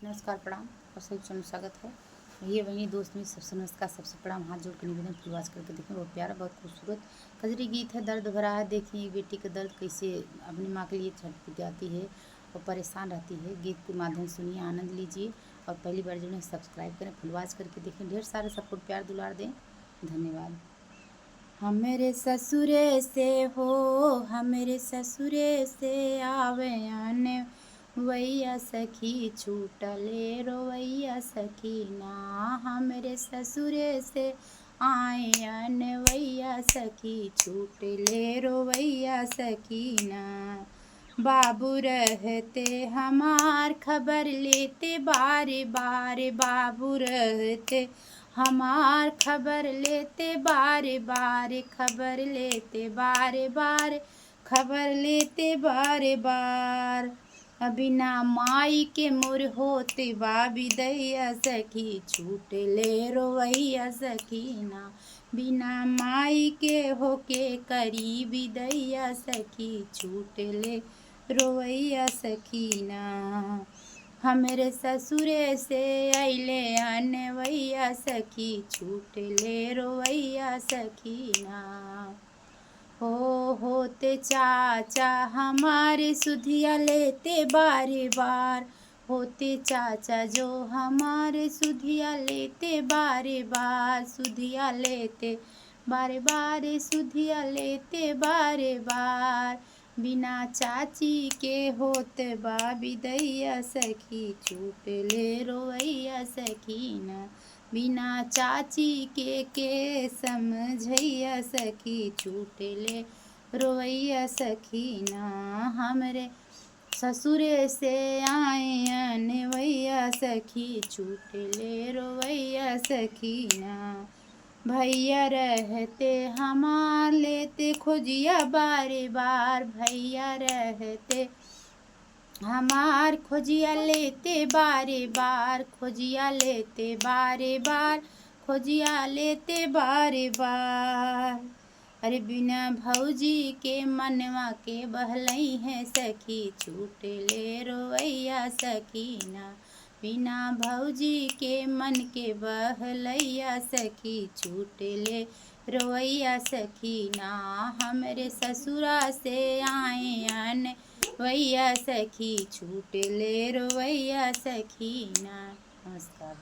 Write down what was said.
नमस्कार, प्रणाम और सही चैनल में स्वागत है। ये वही दोस्त में सबसे नमस्कार, सबसे प्रणाम, हाथ जोड़ के निवेदन फुलवास करके देखें। बहुत प्यारा, बहुत खूबसूरत कजरी गीत है, दर्द भरा है। देखिए बेटी का दर्द कैसे अपनी माँ के लिए छटपट जाती है और परेशान रहती है। गीत के माध्यम से सुनिए, आनंद लीजिए और पहली बार जुड़े सब्सक्राइब करें, फुलवास करके देखें। ढेर सारे सपोर्ट प्यार दुलार दें। धन्यवाद। हमरे ससुरे से हो, हमरे ससुरे से आवे आने वैया सखी छूटले रोवैया सखी ना। हमरे ससुरे से आए अनवैया सखी छूटले रोवैया सखी ना। बाबू रहते हमार खबर लेते बारे बारे, बाबू रहते हमार खबर लेते बारे बारे, खबर लेते बारे बारे, खबर लेते बारे बार। बिना माई के मोर होते बाबी दैया सखी छूट ले रोवैया सखीना। बिना माई के होके करीबी दैया सखी छूट ले रोवैया सखीना। हमरे ससुरे से अइले अनवैया सखी छूट ले रोवैया सखीना। होते चाचा हमारे सुधिया लेते बारे बार, होते चाचा जो हमारे सुधिया लेते बारे बार, सुधिया लेते बारे बारे, सुधिया लेते बारे बार। बिना चाची के होते बाबी दैया सखी छूट ले रोवैया सखीना। बिना चाची के समझैया सखी छूट ले रोवैया सखीना। हमरे ससुरे से आए अनवैया सखी छूट ले रोवैया सखीना। भैया रहते हमार लेते खोजिया बारे बार, भैया रहते हमार खोजिया लेते बारे बार, खोजिया लेते बारे बार, खोजिया लेते बारे बार। अरे बिना भौजी के मनवा के बहलई है सखी छूट ले रोवैया सखीना। बिना भौजी के मन के बहलैया सखी छूट ले रोवैया सखीना। हमरे ससुरा से आए अन वैया सखी छूट ले रोवैया सखीना। नमस्कार।